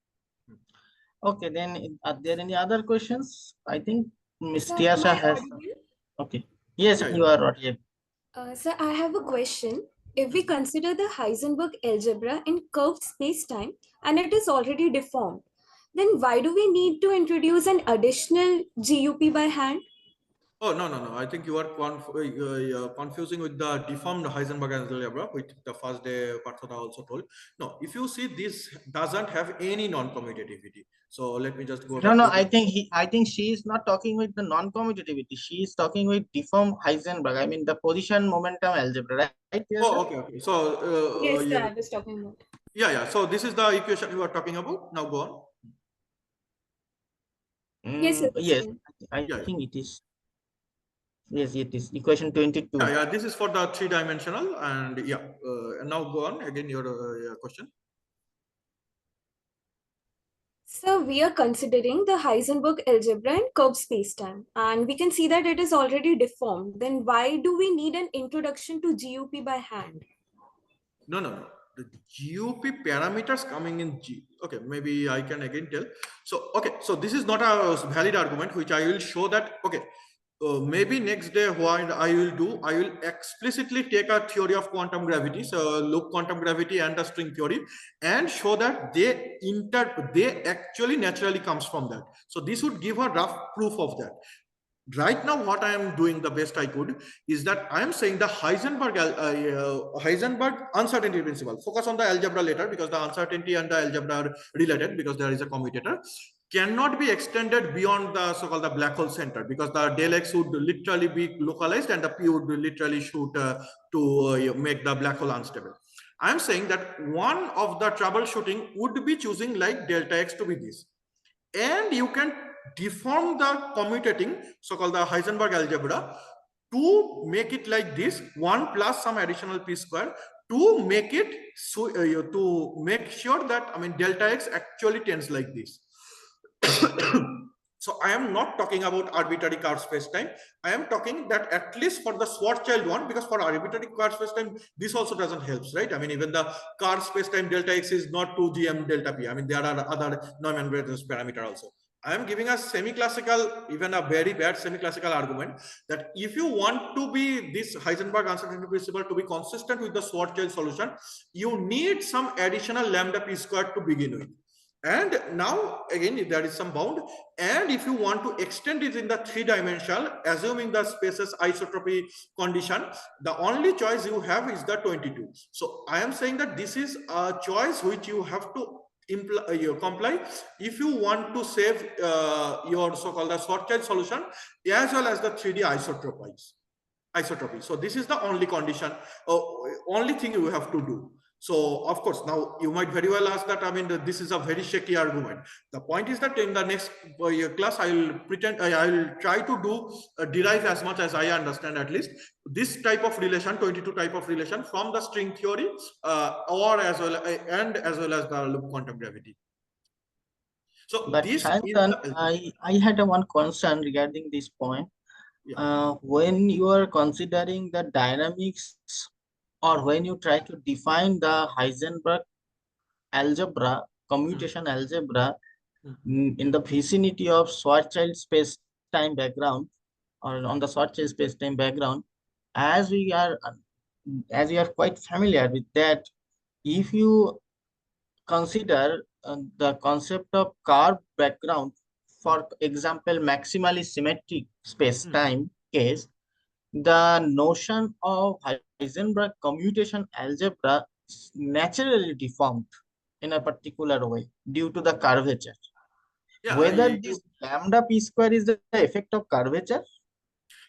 Okay, then are there any other questions? I think Miss Sir, am Tiasha I has. audible? Okay. Yes, Yeah, you yeah. are right. Sir, I have a question. If we consider the Heisenberg algebra in curved space-time and it is already deformed, then why do we need to introduce an additional GUP by hand? Oh, no, no, no. I think you are confusing with the deformed Heisenberg algebra, which the first day Parthana also told. No, if you see, this doesn't have any non-commutativity. So let me just go No, back no, to this. I think she is not talking with the non-commutativity. She is talking with deformed Heisenberg. I mean the position momentum algebra, right? Yes, sir? Oh, okay, okay. So, Yes, sir, yeah, I was talking about. yeah, yeah. So this is the equation you are talking about. Now go on. Yes, sir, Yes, same. I Yeah, yeah. think it is. Yes, it is equation 22. Yeah, yeah. This is for the three-dimensional, and yeah. And now go on again. Your question. So we are considering the Heisenberg algebra in curved spacetime, and we can see that it is already deformed. Then why do we need an introduction to GUP by hand? No, no, no. The GOP parameters coming in G. Okay, maybe I can again tell. So, okay, so this is not a valid argument, which I will show that, okay, maybe next day what I will do, I will explicitly take a theory of quantum gravity, so look quantum gravity and the string theory, and show that they actually naturally comes from that. So this would give a rough proof of that. Right now what I am doing the best I could is that I am saying the Heisenberg uncertainty principle. Focus on the algebra later, because the uncertainty and the algebra are related, because there is a commutator, cannot be extended beyond the so-called the black hole center, because the del x would literally be localized and the p would literally shoot to make the black hole unstable. I am saying that one of the troubleshooting would be choosing like delta x to be this, and you can deform the commutating so-called the Heisenberg algebra to make it like this, 1 plus some additional p square, to make it so to make sure that, I mean, delta x actually tends like this. So I am not talking about arbitrary curve space-time. I am talking that at least for the Schwarzschild one, because for arbitrary curve space-time, this also doesn't help, right? I mean, even the curve space-time delta x is not 2gm delta p. I mean, there are other Neumann-Breders parameter also. I am giving a semi-classical, even a very bad semi-classical argument that if you want to be this Heisenberg uncertainty principle to be consistent with the Schwarzschild solution, you need some additional lambda p squared to begin with. And now again there is some bound, and if you want to extend it in the three-dimensional, assuming the space's isotropy condition, the only choice you have is the 22. So I am saying that this is a choice which you have to comply if you want to save your so-called the Schwarzschild solution as well as the 3D isotropy. So this is the only condition, only thing you have to do. So of course, now you might very well ask that, I mean, this is a very shaky argument. The point is that in the next class, I will try to do derive as much as I understand, at least this type of relation, 22 type of relation from the string theory, or as well as well as the loop quantum gravity. So But this is Sayantan, the I had a one concern regarding this point. yeah. When you are considering the dynamics or when you try to define the Heisenberg algebra, Mm, commutation algebra, mm, in the vicinity of Schwarzschild space-time background or on the Schwarzschild space-time background, as we are as we are quite familiar with that, if you consider the concept of curved background, mm, for example, maximally symmetric mm. space-time case, the notion of Heisenberg commutation algebra is naturally deformed in a particular way due to the curvature. Yeah, Whether this lambda p square is the effect of curvature.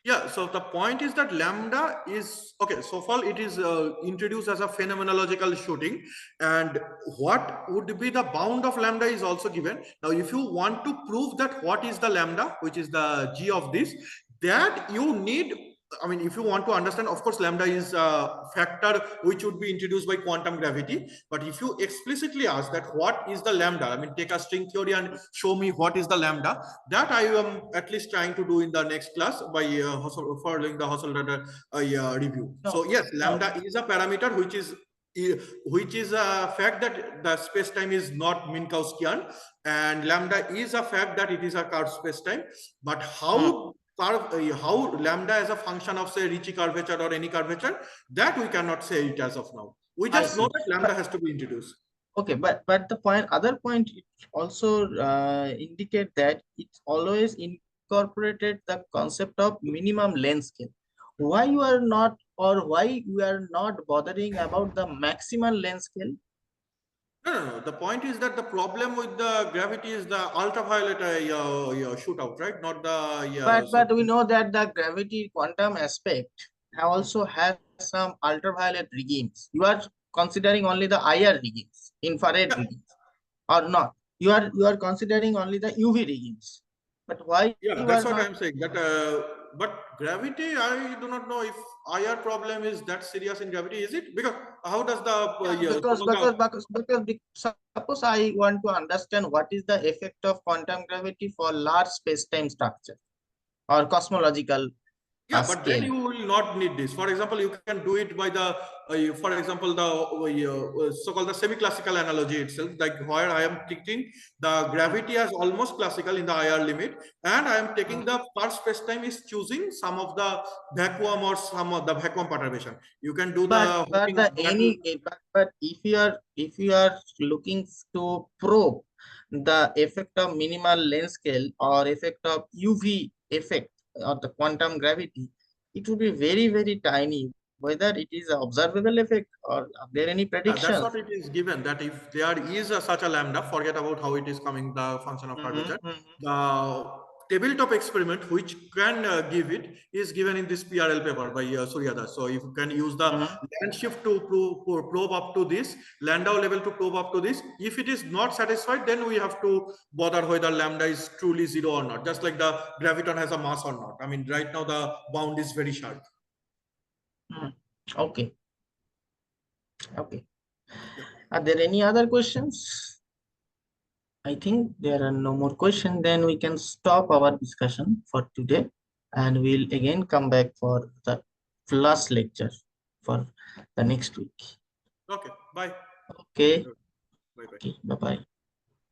yeah, so the point is that lambda is okay. So far, it is introduced as a phenomenological shooting, and what would be the bound of lambda is also given. Now, if you want to prove that what is the lambda, which is the g of this, that you need. I mean, if you want to understand, of course, lambda is a factor which would be introduced by quantum gravity. But if you explicitly ask that what is the lambda, I mean, take a string theory and show me what is the lambda, that I am at least trying to do in the next class by following the Husserl review. No, So yes, no. lambda is a parameter which is which is a fact that the space-time is not Minkowskian, and lambda is a fact that it is a curved space-time. But how how lambda as a function of, say, Ricci curvature or any curvature, that we cannot say it as of now. We I just know see. that lambda has to be introduced. Okay, but the other point, it also indicate that it's always incorporated the concept of minimum length scale. Why you are not, or why we are not bothering about the maximum length scale? No. The point is that the problem with the gravity is the ultraviolet shootout, right? Not the But we know that the gravity quantum aspect also has some ultraviolet regimes. You are considering only the IR regimes, infrared yeah. regimes, or not? You are considering only the UV regimes. But why Yeah, you that's are what not? I'm saying. That, but gravity, I do not know if IR problem is that serious in gravity. Is it? Because how does the Yeah, suppose I want to understand what is the effect of quantum gravity for large space-time structure or cosmological yeah, but then scale. you will not need this. For example, you can do it by the, for example, the so-called the semi-classical analogy itself, like where I am taking the gravity as almost classical in the IR limit, and I am taking the per space-time is choosing some of the vacuum or some of the vacuum perturbation. You can do But the but the any but if you are looking to probe the effect of minimal length scale or effect of UV effect or the quantum gravity, it would be very tiny. Whether it is an observable effect, or are there any yeah, that's what predictions? it is given, that if there is such a lambda, forget about how it is coming, the function of curvature. The tabletop experiment which can give it is given in this PRL paper by Suryadas. So if you can use the land shift to probe up to this, Landau level to probe up to this. If it is not satisfied, then we have to bother whether lambda is truly zero or not, just like the graviton has a mass or not. I mean, right now the bound is very sharp. Okay. Are there any other questions? I think there are no more questions. Then we can stop our discussion for today, and we'll again come back for the last lecture for the next week. Okay, bye. Okay. Bye bye. Okay. Bye bye.